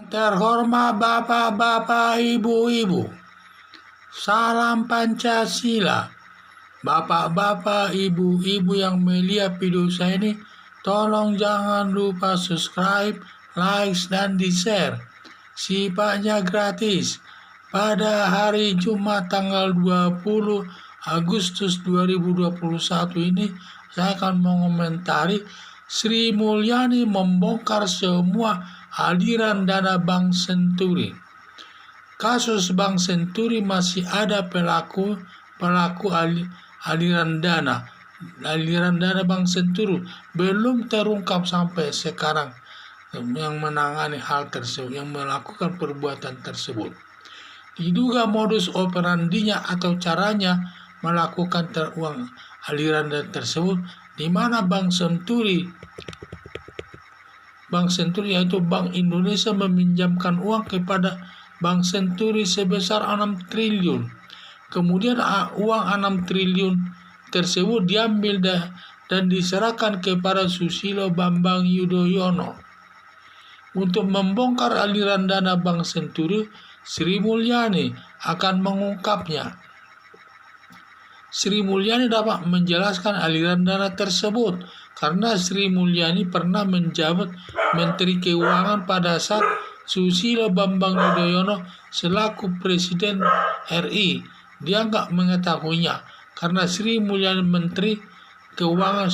Terhormat Bapak-bapak, Ibu-ibu, salam Pancasila. Bapak-bapak, Ibu-ibu yang melihat video saya ini, tolong jangan lupa subscribe, like, dan di-share. Sifatnya gratis. Pada hari Jumat tanggal 20 Agustus 2021 ini, saya akan mengomentari Sri Mulyani membongkar semua aliran dana Bank Senturi. Kasus Bank Senturi masih ada pelaku aliran dana Bank Senturi belum terungkap sampai sekarang yang menangani hal tersebut, yang melakukan perbuatan tersebut. Diduga modus operandinya atau caranya melakukan uang aliran dana tersebut, di mana Bank Senturi yaitu Bank Indonesia meminjamkan uang kepada Bank Senturi sebesar 6 triliun. Kemudian uang 6 triliun tersebut diambil dan diserahkan kepada Susilo Bambang Yudhoyono. Untuk membongkar aliran dana Bank Senturi, Sri Mulyani akan mengungkapnya. Sri Mulyani dapat menjelaskan aliran dana tersebut karena Sri Mulyani pernah menjabat Menteri Keuangan pada saat Susilo Bambang Yudhoyono selaku Presiden RI. Dia nggak mengetahuinya karena Sri Mulyani Menteri Keuangan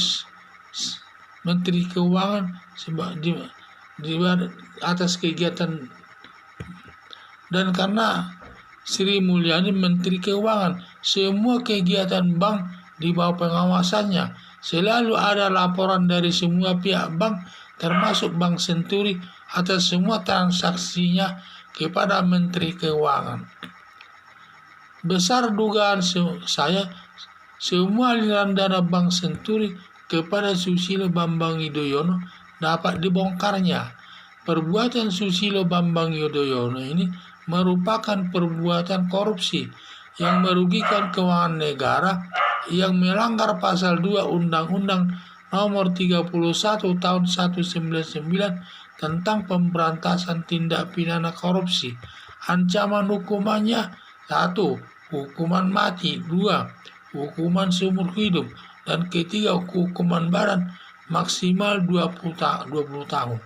di atas kegiatan, dan karena Sri Mulyani Menteri Keuangan, semua kegiatan bank di bawah pengawasannya. Selalu ada laporan dari semua pihak bank, termasuk Bank Senturi, atas semua transaksinya kepada Menteri Keuangan. Besar dugaan saya, semua aliran dana Bank Senturi kepada Susilo Bambang Yudhoyono dapat dibongkarnya. Perbuatan Susilo Bambang Yudhoyono ini merupakan perbuatan korupsi yang merugikan keuangan negara, yang melanggar pasal 2 Undang-Undang Nomor 31 Tahun 1999 tentang pemberantasan tindak pidana korupsi. Ancaman hukumannya: 1. Hukuman mati, 2. Hukuman seumur hidup, dan ketiga hukuman badan maksimal 20 tahun.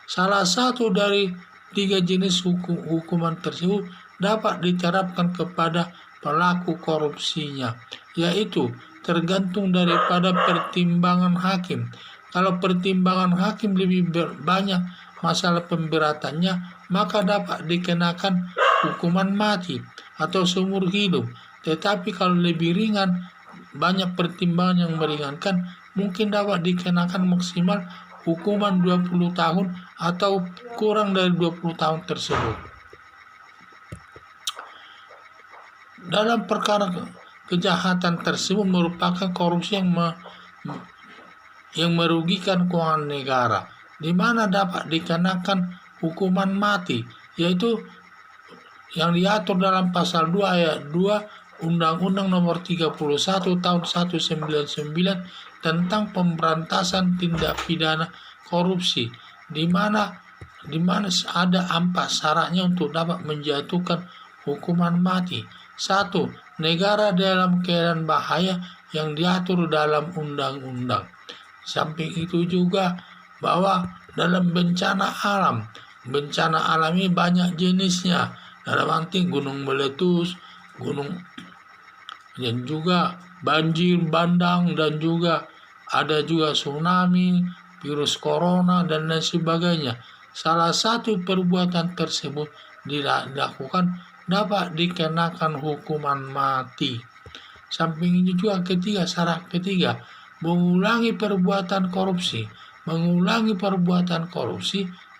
Salah satu dari 3 jenis hukuman tersebut dapat diterapkan kepada pelaku korupsinya, yaitu tergantung daripada pertimbangan hakim. Kalau pertimbangan hakim lebih banyak masalah pemberatannya, maka dapat dikenakan hukuman mati atau seumur hidup. Tetapi kalau lebih ringan, banyak pertimbangan yang meringankan, mungkin dapat dikenakan maksimal hukuman 20 tahun atau kurang dari 20 tahun tersebut. Dalam perkara kejahatan tersebut merupakan korupsi yang merugikan keuangan negara, di mana dapat dikenakan hukuman mati, yaitu yang diatur dalam pasal 2 ayat 2 Undang-Undang Nomor 31 Tahun 1999 tentang pemberantasan tindak pidana korupsi, di mana ada 4 syaratnya untuk dapat menjatuhkan hukuman mati. 1. Negara dalam keadaan bahaya yang diatur dalam undang-undang. Samping itu juga bahwa dalam bencana alam ini banyak jenisnya, dalam arti gunung meletus, dan juga banjir bandang, dan juga ada juga tsunami, virus corona, dan lain sebagainya. Salah satu perbuatan tersebut dilakukan dapat dikenakan hukuman mati. Samping itu juga syarat ketiga, mengulangi perbuatan korupsi,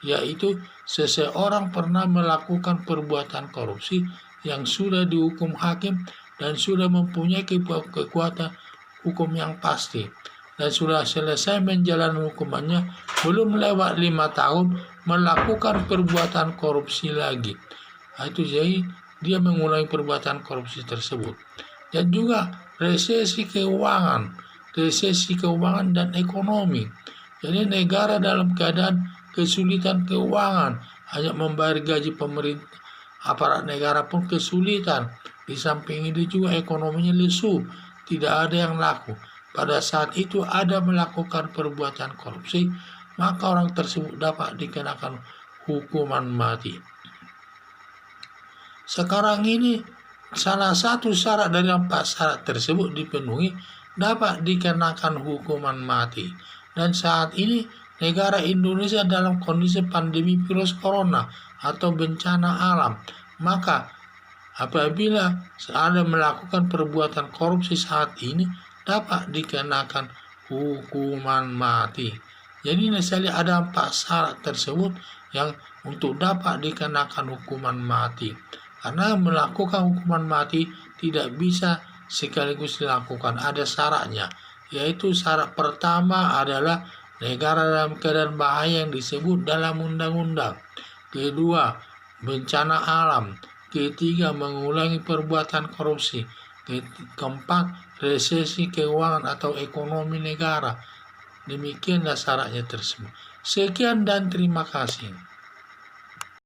yaitu seseorang pernah melakukan perbuatan korupsi yang sudah dihukum hakim dan sudah mempunyai kekuatan hukum yang pasti, dan sudah selesai menjalani hukumannya, belum lewat 5 tahun melakukan perbuatan korupsi lagi. Itu jadi dia mengulangi perbuatan korupsi tersebut. Dan juga resesi keuangan dan ekonomi. Jadi negara dalam keadaan kesulitan keuangan, hanya membayar gaji pemerintah, aparat negara pun kesulitan. Di samping itu juga ekonominya lesu, tidak ada yang laku. Pada saat itu ada melakukan perbuatan korupsi, maka orang tersebut dapat dikenakan hukuman mati. Sekarang ini salah satu syarat dari 4 syarat tersebut dipenuhi, dapat dikenakan hukuman mati. Dan saat ini negara Indonesia dalam kondisi pandemi virus corona atau bencana alam, maka apabila ada melakukan perbuatan korupsi saat ini dapat dikenakan hukuman mati. Jadi ada 4 syarat tersebut yang untuk dapat dikenakan hukuman mati. Karena melakukan hukuman mati tidak bisa sekaligus dilakukan, ada syaratnya. Yaitu syarat pertama adalah negara dalam keadaan bahaya yang disebut dalam undang-undang. Kedua, bencana alam. Ketiga, mengulangi perbuatan korupsi. Keempat, resesi keuangan atau ekonomi negara. Demikianlah syaratnya tersebut. Sekian dan terima kasih.